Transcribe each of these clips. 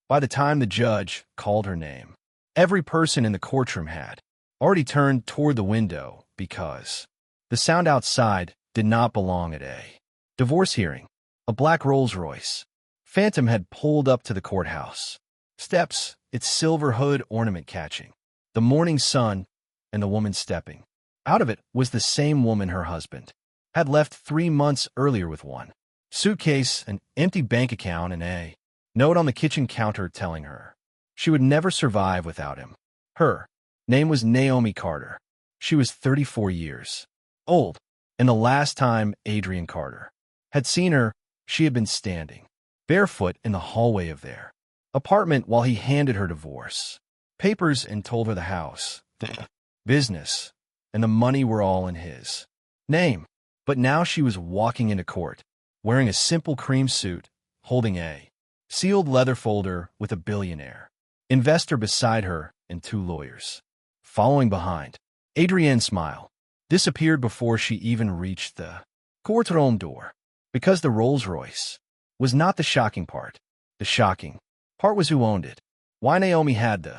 By the time the judge called her name, every person in the courtroom had already turned toward the window because the sound outside did not belong at a divorce hearing. A black Rolls Royce Phantom had pulled up to the courthouse steps, its silver hood ornament catching the morning sun, and the woman stepping out of it was the same woman her husband had left 3 months earlier with one suitcase, an empty bank account, and a note on the kitchen counter telling her she would never survive without him. Her name was Naomi Carter. She was 34 years old, and the last time Adrian Carter had seen her, she had been standing barefoot in the hallway of their apartment while he handed her divorce papers and told her the house, the business, and the money were all in his name. But now she was walking into court, wearing a simple cream suit, holding a sealed leather folder with a billionaire investor beside her and 2 lawyers following behind. Adrienne's smile disappeared before she even reached the courtroom door, because the Rolls Royce was not the shocking part. The shocking part was who owned it, why Naomi had the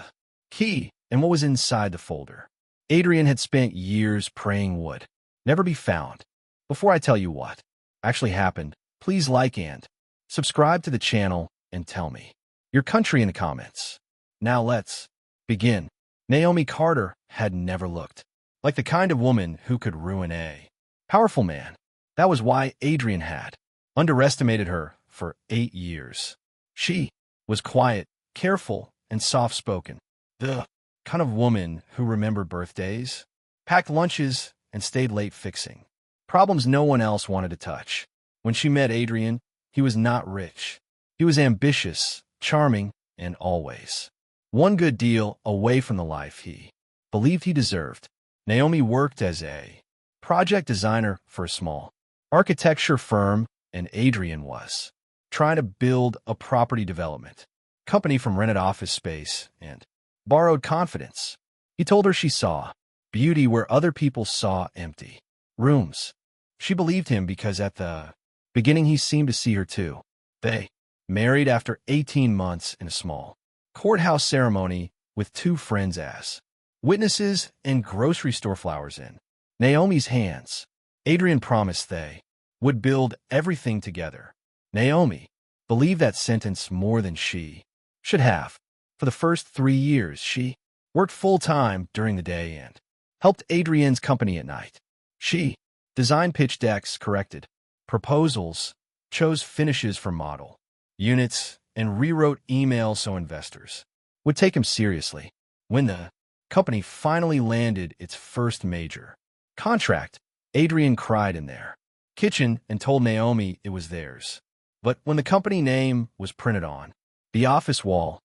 key, and what was inside the folder. Adrian had spent years praying would never be found. Before I tell you what actually happened, please like and subscribe to the channel and tell me your country in the comments. Now let's begin. Naomi Carter had never looked like the kind of woman who could ruin a powerful man. That was why Adrian had underestimated her for 8 years. She was quiet, careful, and soft-spoken. The kind of woman who remembered birthdays, packed lunches, and stayed late fixing problems no one else wanted to touch. When she met Adrian, he was not rich. He was ambitious, charming, and always one good deal away from the life he believed he deserved. Naomi worked as a project designer for a small architecture firm, and Adrian was trying to build a property development company from rented office space and borrowed confidence. He told her she saw beauty where other people saw empty rooms. She believed him because at the beginning he seemed to see her too. They married after 18 months in a small courthouse ceremony with 2 friends as witnesses and grocery store flowers in Naomi's hands. Adrian promised they would build everything together. Naomi believed that sentence more than she should have. For the first 3 years, she worked full-time during the day and helped Adrian's company at night. She designed pitch decks, corrected proposals, chose finishes for model units, and rewrote emails so investors would take him seriously. When the company finally landed its first major contract, Adrian cried in their kitchen and told Naomi it was theirs. But when the company name was printed on the office wall,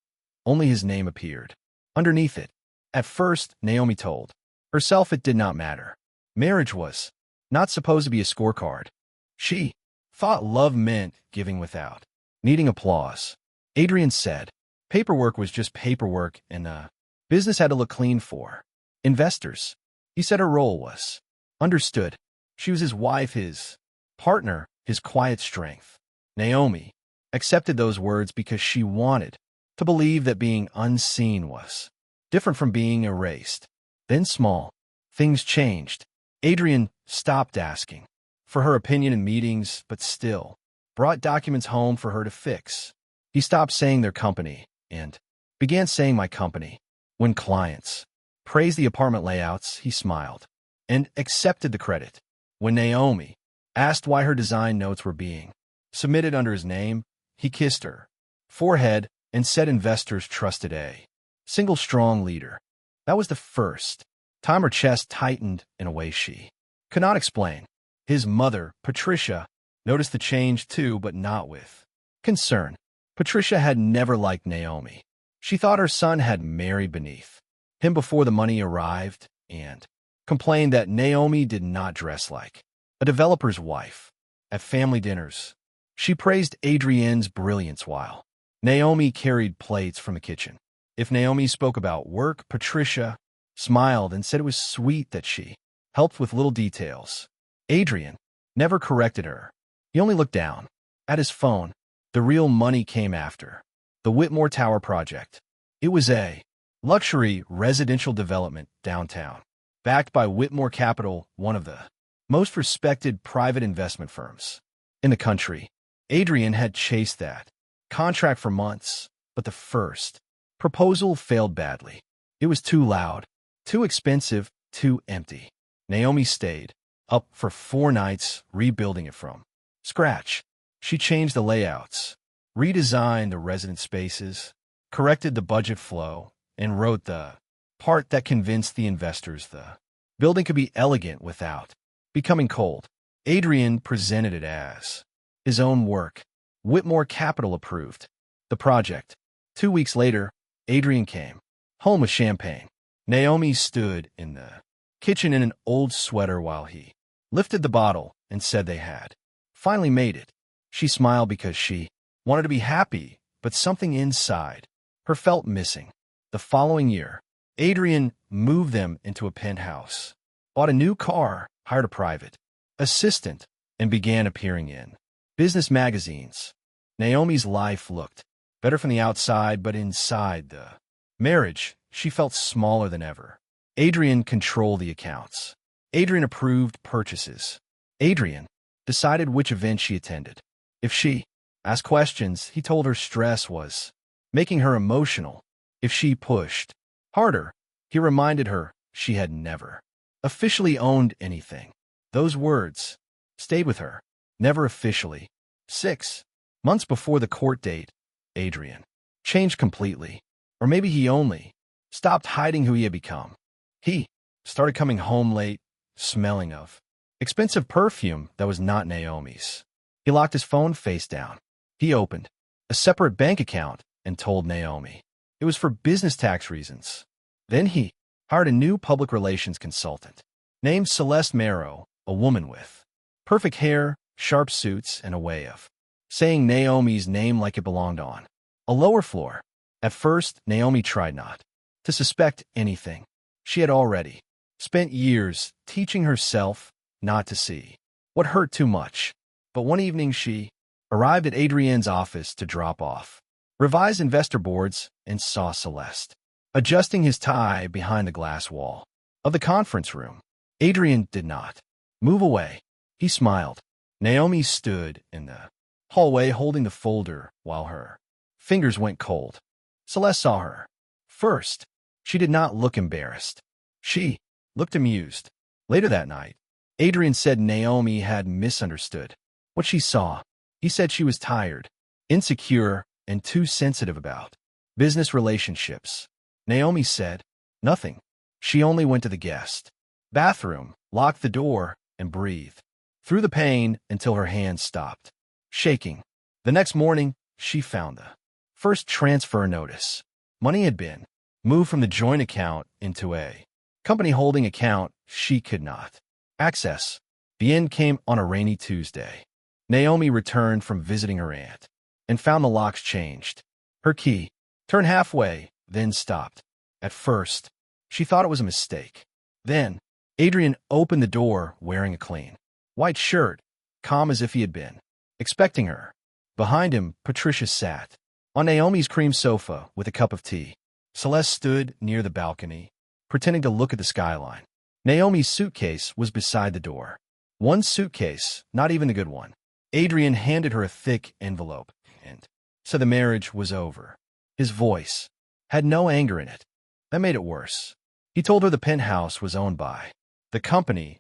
only his name appeared underneath it. At first, Naomi told herself it did not matter. Marriage was not supposed to be a scorecard. She thought love meant giving without needing applause. Adrian said paperwork was just paperwork, and business had to look clean for investors. He said her role was understood. She was his wife, his partner, his quiet strength. Naomi accepted those words because she wanted to believe that being unseen was different from being erased. Then small things changed. Adrian stopped asking for her opinion in meetings, but still brought documents home for her to fix. He stopped saying their company and began saying my company. When clients praised the apartment layouts, he smiled and accepted the credit. When Naomi asked why her design notes were being submitted under his name, he kissed her forehead and said investors trusted a single strong leader. That was the first time her chest tightened in a way she could not explain. His mother, Patricia, noticed the change too, but not with concern. Patricia had never liked Naomi. She thought her son had married beneath him before the money arrived and complained that Naomi did not dress like a developer's wife. At family dinners, she praised Adrienne's brilliance while Naomi carried plates from the kitchen. If Naomi spoke about work, Patricia smiled and said it was sweet that she helped with little details. Adrian never corrected her. He only looked down at his phone. The real money came after the Whitmore Tower project. It was a luxury residential development downtown, backed by Whitmore Capital, one of the most respected private investment firms in the country. Adrian had chased that contract for months, but the first proposal failed badly. It was too loud, too expensive, too empty. Naomi stayed up for 4 nights rebuilding it from scratch. She changed the layouts, redesigned the resident spaces, corrected the budget flow, and wrote the part that convinced the investors the building could be elegant without becoming cold. Adrian presented it as his own work. Whitmore Capital approved the project. 2 weeks later, Adrian came home with champagne. Naomi stood in the kitchen in an old sweater while he lifted the bottle and said they had finally made it. She smiled because she wanted to be happy, but something inside her felt missing. The following year, Adrian moved them into a penthouse, bought a new car, hired a private assistant, and began appearing in business magazines. Naomi's life looked better from the outside, but inside the marriage, she felt smaller than ever. Adrian controlled the accounts. Adrian approved purchases. Adrian decided which event she attended. If she asked questions, he told her stress was making her emotional. If she pushed harder, he reminded her she had never officially owned anything. Those words stayed with her. Never officially. 6 months before the court date, Adrian changed completely. Or maybe he only stopped hiding who he had become. He started coming home late, smelling of expensive perfume that was not Naomi's. He locked his phone face down. He opened a separate bank account and told Naomi it was for business tax reasons. Then he hired a new public relations consultant named Celeste Marrow, a woman with perfect hair, sharp suits, and a way of saying Naomi's name like it belonged on a lower floor. At first, Naomi tried not to suspect anything. She had already spent years teaching herself not to see what hurt too much. But one evening she arrived at Adrian's office to drop off revised investor boards and saw Celeste adjusting his tie behind the glass wall of the conference room. Adrian did not move away. He smiled. Naomi stood in the hallway holding the folder while her fingers went cold. Celeste saw her. First, she did not look embarrassed. She looked amused. Later that night, Adrian said Naomi had misunderstood what she saw. He said she was tired, insecure, and too sensitive about business relationships. Naomi said nothing. She only went to the guest bathroom, locked the door, and breathed through the pain until her hands stopped shaking. The next morning, she found the first transfer notice. Money had been moved from the joint account into a company holding account she could not access. The end came on a rainy Tuesday. Naomi returned from visiting her aunt and found the locks changed. Her key turned halfway, then stopped. At first, she thought it was a mistake. Then, Adrian opened the door wearing a clean white shirt, calm as if he had been expecting her. Behind him, Patricia sat on Naomi's cream sofa with a cup of tea. Celeste stood near the balcony, pretending to look at the skyline. Naomi's suitcase was beside the door. One suitcase, not even a good one. Adrian handed her a thick envelope and said the marriage was over. His voice had no anger in it. That made it worse. He told her the penthouse was owned by the company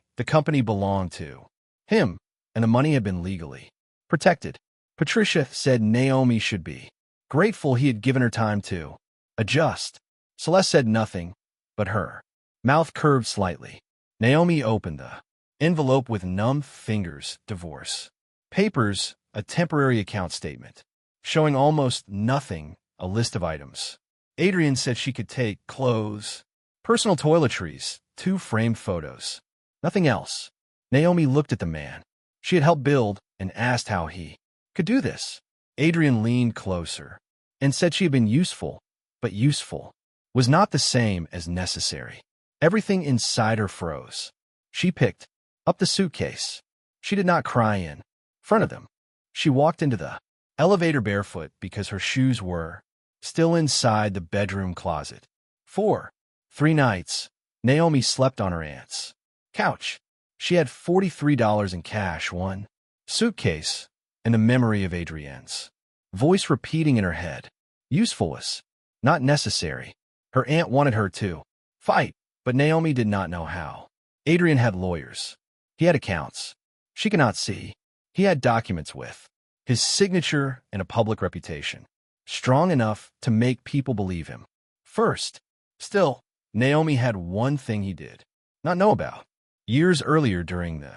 belonged to him, and the money had been legally protected. Patricia said Naomi should be grateful he had given her time to adjust. Celeste said nothing, but her mouth curved slightly. Naomi opened the envelope with numb fingers. Divorce papers, a temporary account statement, showing almost nothing, a list of items. Adrian said she could take clothes, personal toiletries, 2 framed photos. Nothing else. Naomi looked at the man she had helped build and asked how he could do this. Adrian leaned closer and said she had been useful, but useful was not the same as necessary. Everything inside her froze. She picked up the suitcase. She did not cry in front of them. She walked into the elevator barefoot because her shoes were still inside the bedroom closet. 4. 3 nights, Naomi slept on her aunt's couch. She had $43 in cash, one suitcase, and the memory of Adrienne's voice repeating in her head. Usefulness, not necessary. Her aunt wanted her to fight, but Naomi did not know how. Adrian had lawyers. He had accounts she could not see. He had documents with his signature and a public reputation, strong enough to make people believe him. First, still, Naomi had one thing he did not know about. Years earlier during the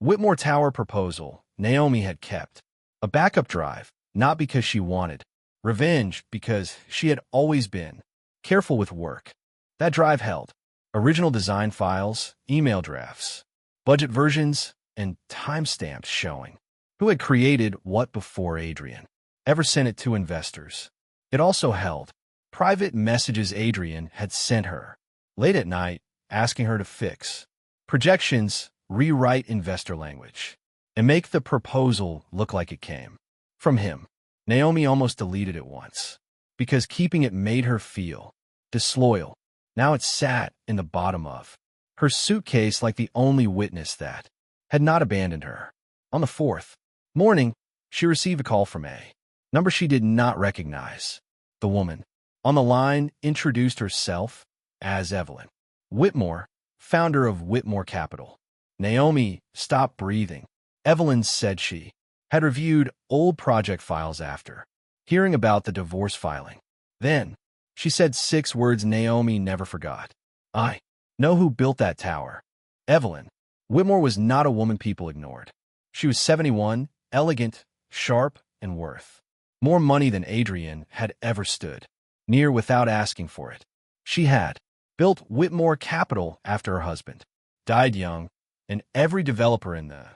Whitmore Tower proposal, Naomi had kept a backup drive, not because she wanted revenge, because she had always been careful with work. That drive held original design files, email drafts, budget versions, and timestamps showing who had created what before Adrian ever sent it to investors. It also held private messages Adrian had sent her late at night, asking her to fix projections, rewrite investor language, and make the proposal look like it came from him. Naomi almost deleted it once, because keeping it made her feel disloyal. Now it sat in the bottom of her suitcase like the only witness that had not abandoned her. On the 4th morning, she received a call from a number she did not recognize. The woman on the line introduced herself as Evelyn Whitmore, founder of Whitmore Capital. Naomi stopped breathing. Evelyn said she had reviewed old project files after hearing about the divorce filing. Then, she said 6 words Naomi never forgot. I know who built that tower. Evelyn Whitmore was not a woman people ignored. She was 71, elegant, sharp, and worth more money than Adrian had ever stood near without asking for it. She had built Whitmore Capital after her husband died young, and every developer in the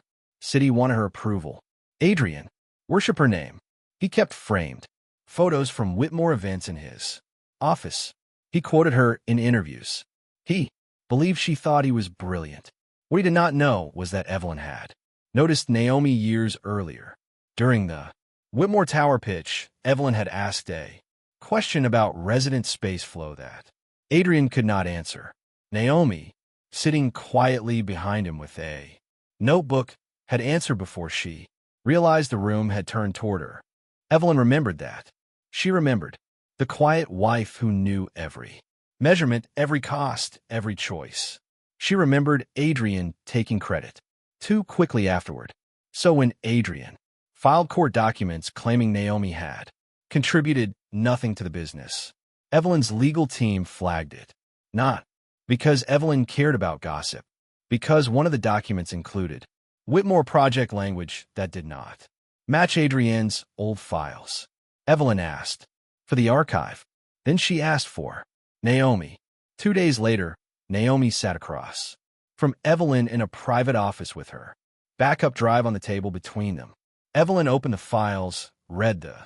city wanted her approval. Adrian worshiped her name. He kept framed photos from Whitmore events in his office. He quoted her in interviews. He believed she thought he was brilliant. What he did not know was that Evelyn had noticed Naomi years earlier. During the Whitmore Tower pitch, Evelyn had asked a question about resident space flow that Adrian could not answer. Naomi, sitting quietly behind him with a notebook, had answered before she realized the room had turned toward her. Evelyn remembered that. She remembered the quiet wife who knew every measurement, every cost, every choice. She remembered Adrian taking credit too quickly afterward. So when Adrian filed court documents claiming Naomi had contributed nothing to the business, Evelyn's legal team flagged it. Not because Evelyn cared about gossip, because one of the documents included Whitmore project language that did not match Adrienne's old files. Evelyn asked for the archive. Then she asked for Naomi. 2 days later, Naomi sat across from Evelyn in a private office with her backup drive on the table between them. Evelyn opened the files, read the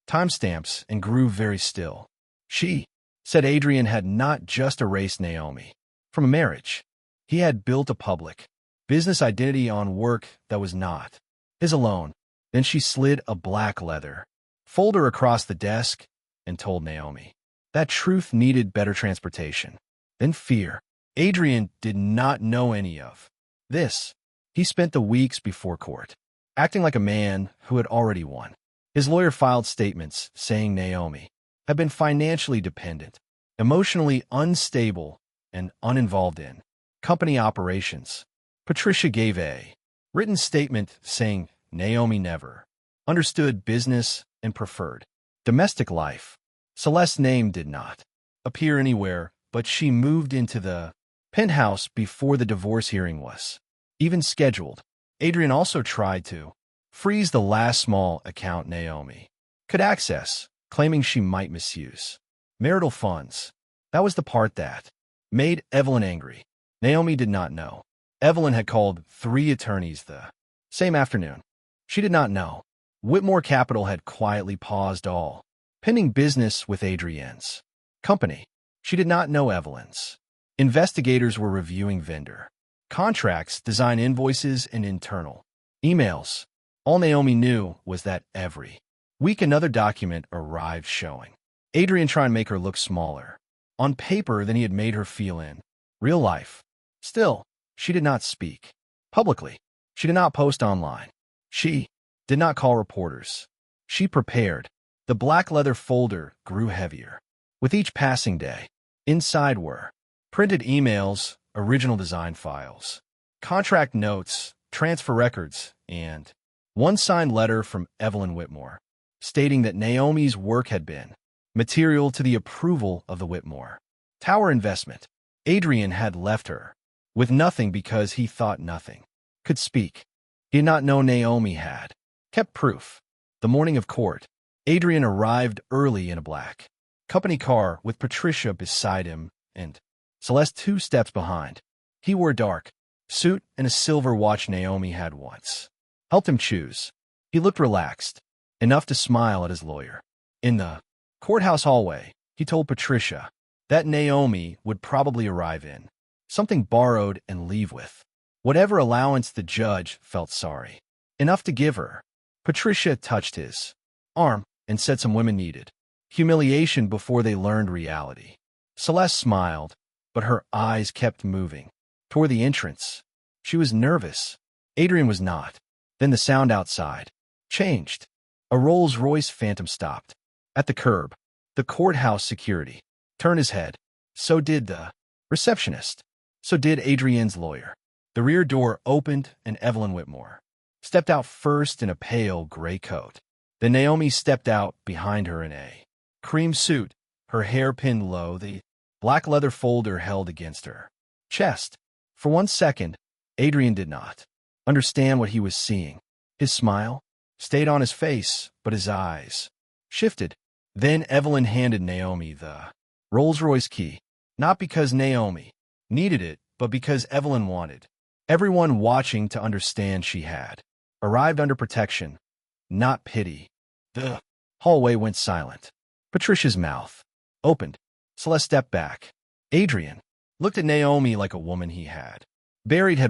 timestamps, and grew very still. She said Adrian had not just erased Naomi from a marriage. He had built a public business identity on work that was not his alone. Then she slid a black leather folder across the desk and told Naomi that truth needed better transportation than fear. Adrian did not know any of this. He spent the weeks before court acting like a man who had already won. His lawyer filed statements saying Naomi had been financially dependent, emotionally unstable, and uninvolved in company operations. Patricia gave a written statement saying Naomi never understood business and preferred domestic life. Celeste's name did not appear anywhere, but she moved into the penthouse before the divorce hearing was even scheduled. Adrian also tried to freeze the last small account Naomi could access, claiming she might misuse marital funds. That was the part that made Evelyn angry. Naomi did not know Evelyn had called 3 attorneys the same afternoon. She did not know Whitmore Capital had quietly paused all pending business with Adrienne's company. She did not know Evelyn's investigators were reviewing vendor contracts, design invoices, and internal emails. All Naomi knew was that every week another document arrived showing Adrian tried to make her look smaller on paper than he had made her feel in real life. Still, she did not speak publicly. She did not post online. She did not call reporters. She prepared. The black leather folder grew heavier with each passing day. Inside were printed emails, original design files, contract notes, transfer records, and one signed letter from Evelyn Whitmore, stating that Naomi's work had been material to the approval of the Whitmore Tower investment. Adrian had left her with nothing because he thought nothing could speak. He did not know Naomi had kept proof. The morning of court, Adrian arrived early in a black company car with Patricia beside him and Celeste 2 steps behind. He wore a dark suit and a silver watch Naomi had once helped him choose. He looked relaxed, enough to smile at his lawyer. In the courthouse hallway, he told Patricia that Naomi would probably arrive in something borrowed and leave with whatever allowance the judge felt sorry enough to give her. Patricia touched his arm and said some women needed humiliation before they learned reality. Celeste smiled, but her eyes kept moving toward the entrance. She was nervous. Adrian was not. Then the sound outside changed. A Rolls Royce Phantom stopped at the curb. The courthouse security turned his head. So did the receptionist. So did Adrian's lawyer. The rear door opened and Evelyn Whitmore stepped out first in a pale gray coat. Then Naomi stepped out behind her in a cream suit, her hair pinned low, the black leather folder held against her chest. For 1 second, Adrian did not understand what he was seeing. His smile stayed on his face, but his eyes shifted. Then Evelyn handed Naomi the Rolls Royce key, not because Naomi needed it, but because Evelyn wanted everyone watching to understand she had arrived under protection, not pity. The hallway went silent. Patricia's mouth opened. Celeste stepped back. Adrian looked at Naomi like a woman he had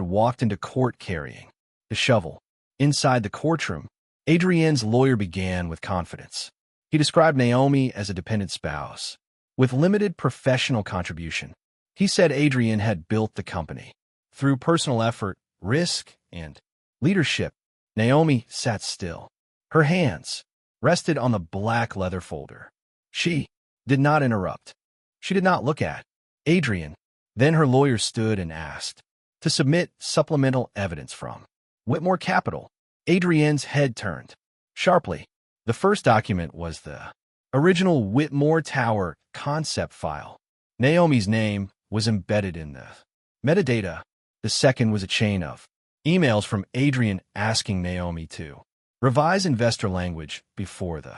walked into court carrying the shovel. Inside the courtroom, Adrian's lawyer began with confidence. He described Naomi as a dependent spouse with limited professional contribution. He said Adrian had built the company through personal effort, risk, and leadership. Naomi sat still. Her hands rested on the black leather folder. She did not interrupt. She did not look at Adrian. Then her lawyer stood and asked to submit supplemental evidence from Whitmore Capital. Adrian's head turned sharply. The first document was the original Whitmore Tower concept file. Naomi's name was embedded in the metadata. The second was a chain of emails from Adrian asking Naomi to revise investor language before the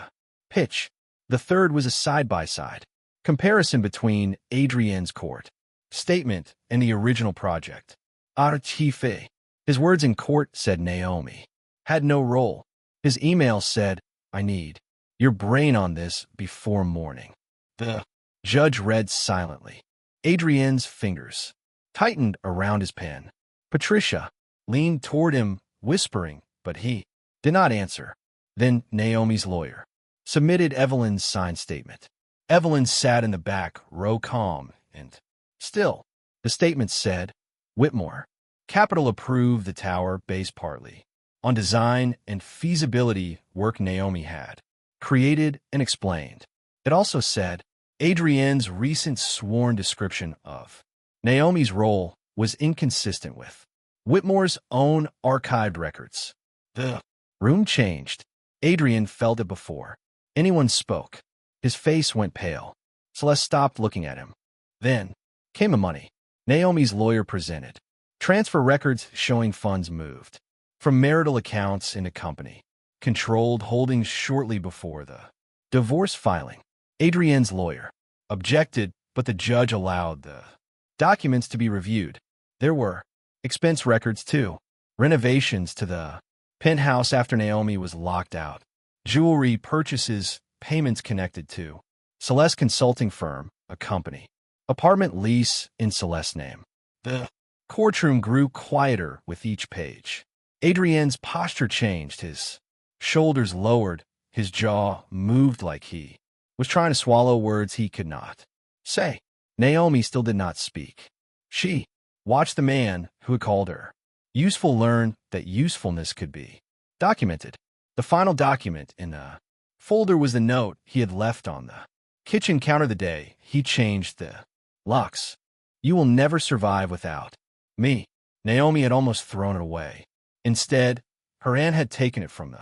pitch. The third was a side-by-side comparison between Adrian's court statement and the original project. Artife. His words in court said Naomi had no role. His email said, "I need your brain on this before morning." The judge read silently. Adrian's fingers tightened around his pen. Patricia leaned toward him, whispering, but he did not answer. Then Naomi's lawyer submitted Evelyn's signed statement. Evelyn sat in the back row, calm and still. The statement said, Whitmore Capital approved the tower based partly on design and feasibility work Naomi had created and explained. It also said Adrian's recent sworn description of Naomi's role was inconsistent with Whitmore's own archived records. The room changed. Adrian felt it before anyone spoke. His face went pale. Celeste stopped looking at him. Then came the money. Naomi's lawyer presented transfer records showing funds moved from marital accounts into company controlled holdings shortly before the divorce filing. Adrian's lawyer objected, but the judge allowed the documents to be reviewed. There were expense records too, renovations to the penthouse after Naomi was locked out, jewelry purchases, payments connected to Celeste Consulting Firm, a company, apartment lease in Celeste's name. The courtroom grew quieter with each page. Adrian's posture changed. His shoulders lowered. His jaw moved like he was trying to swallow words he could not say. Naomi still did not speak. She watched the man who had called her useful learn that usefulness could be documented. The final document in the folder was the note he had left on the kitchen counter the day he changed the locks. You will never survive without me. Naomi had almost thrown it away. Instead, her aunt had taken it from the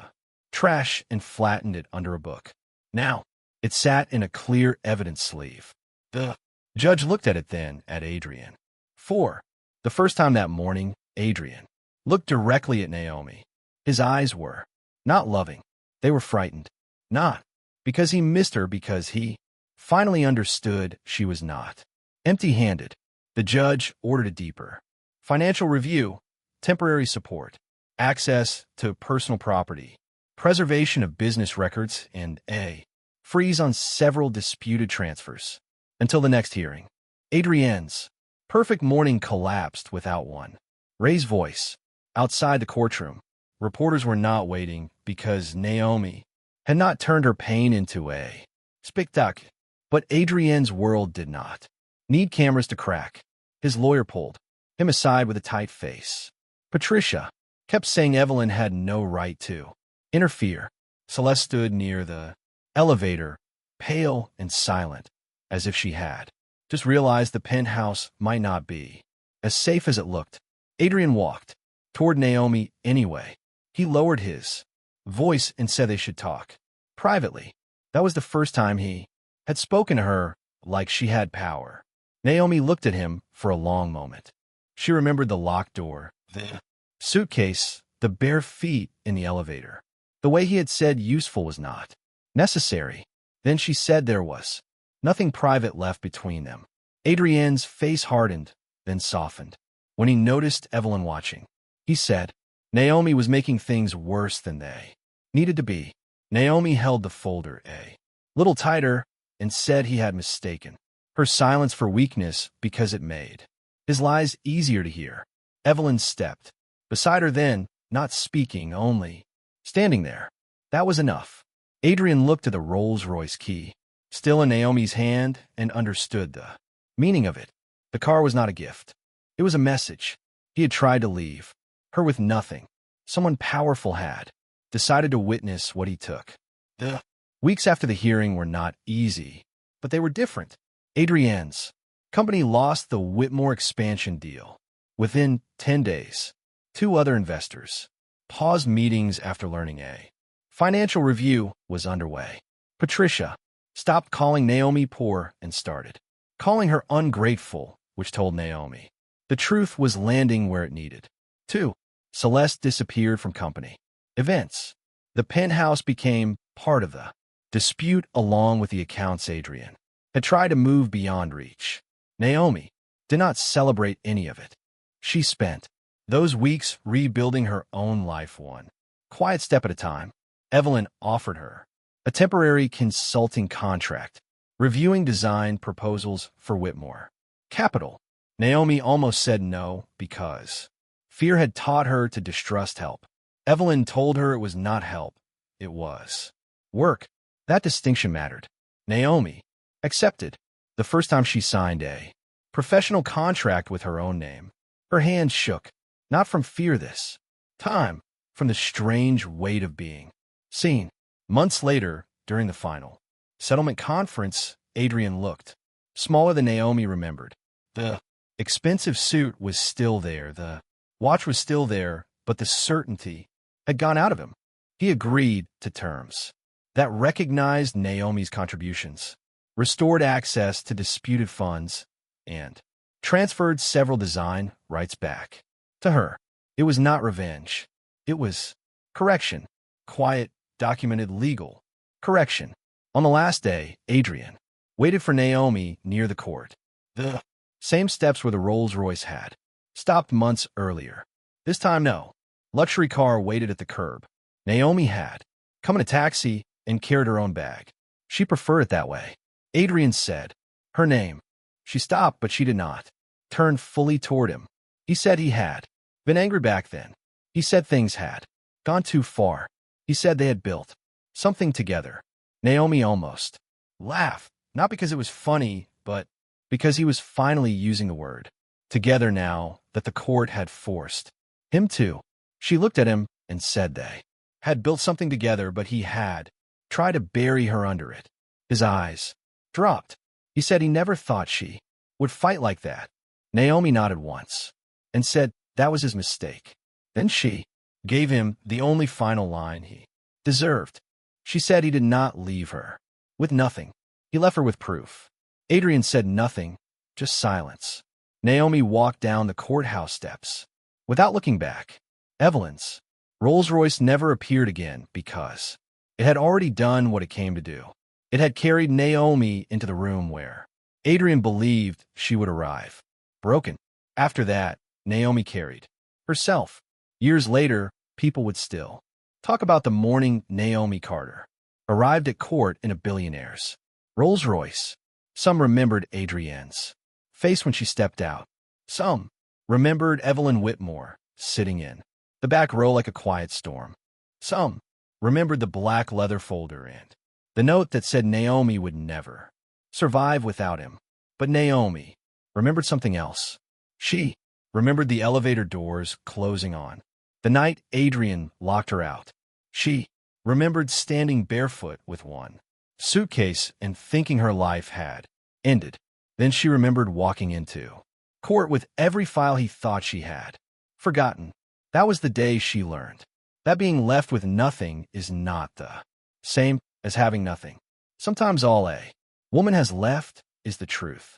trash and flattened it under a book. Now, it sat in a clear evidence sleeve. The judge looked at it then at Adrian. For the first time that morning, Adrian looked directly at Naomi. His eyes were not loving. They were frightened. Not because he missed her, because he finally understood she was not empty-handed. The judge ordered a deeper financial review, temporary support, access to personal property, preservation of business records, and a freeze on several disputed transfers until the next hearing. Adrienne's perfect morning collapsed without one raised voice. Outside the courtroom, reporters were not waiting because Naomi had not turned her pain into a spectacle. But Adrienne's world did not need cameras to crack. His lawyer pulled him aside with a tight face. Patricia kept saying Evelyn had no right to interfere. Celeste stood near the elevator, pale and silent, as if she had just realized the penthouse might not be as safe as it looked. Adrian walked toward Naomi anyway. He lowered his voice and said they should talk privately. That was the first time he had spoken to her like she had power. Naomi looked at him for a long moment. She remembered the locked door, the suitcase, the bare feet in the elevator, the way he had said useful was not necessary. Then she said there was nothing private left between them. Adrienne's face hardened, then softened. When he noticed Evelyn watching, he said, Naomi was making things worse than they needed to be. Naomi held the folder a little tighter and said he had mistaken her silence for weakness because it made his lies easier to hear. Evelyn stepped beside her then, not speaking, only standing there. That was enough. Adrian looked at the Rolls Royce key, still in Naomi's hand, and understood the meaning of it. The car was not a gift. It was a message. He had tried to leave her with nothing. Someone powerful had decided to witness what he took. The weeks after the hearing were not easy, but they were different. Adrienne's company lost the Whitmore expansion deal. Within 10 days, 2 other investors paused meetings after learning a financial review was underway. Patricia stopped calling Naomi poor and started calling her ungrateful, which told Naomi the truth was landing where it needed. 2. Celeste disappeared from company events. The penthouse became part of the dispute along with the accounts. Adrian had tried to move beyond reach. Naomi did not celebrate any of it. She spent those weeks rebuilding her own life one quiet step at a time. Evelyn offered her a temporary consulting contract, reviewing design proposals for Whitmore Capital. Naomi almost said no because fear had taught her to distrust help. Evelyn told her it was not help, it was work. That distinction mattered. Naomi accepted the first time she signed a professional contract with her own name. Her hands shook, not from fear this time, from the strange weight of being seen. Months later, during the final settlement conference, Adrian looked smaller than Naomi remembered. The expensive suit was still there, the watch was still there, but the certainty had gone out of him. He agreed to terms that recognized Naomi's contributions, restored access to disputed funds, and transferred several design rights back to her. It was not revenge. It was correction. Quiet, documented, legal correction. On the last day, Adrian waited for Naomi near the court. The same steps where the Rolls Royce had stopped months earlier. This time, no luxury car waited at the curb. Naomi had come in a taxi and carried her own bag. She preferred it that way. Adrian said her name. She stopped, but she did not turn fully toward him. He said he had been angry back then. He said things had gone too far. He said they had built something together. Naomi almost laugh, not because it was funny, but because he was finally using the word together now that the court had forced him to. She looked at him and said they had built something together, but he had tried to bury her under it. His eyes dropped. He said he never thought she would fight like that. Naomi nodded once and said that was his mistake. Then she gave him the only final line he deserved. She said he did not leave her with nothing. He left her with proof. Adrian said nothing, just silence. Naomi walked down the courthouse steps without looking back. Evelyn's Rolls Royce never appeared again because it had already done what it came to do. It had carried Naomi into the room where Adrian believed she would arrive, broken. After that, Naomi carried herself. Years later, people would still talk about the morning Naomi Carter arrived at court in a billionaire's Rolls Royce. Some remembered Adrienne's face when she stepped out. Some remembered Evelyn Whitmore sitting in the back row like a quiet storm. Some remembered the black leather folder and the note that said Naomi would never survive without him. But Naomi remembered something else. She remembered the elevator doors closing on the night Adrian locked her out. She remembered standing barefoot with one suitcase and thinking her life had ended. Then she remembered walking into court with every file he thought she had forgotten. That was the day she learned that being left with nothing is not the same as having nothing. Sometimes all a woman has left is the truth.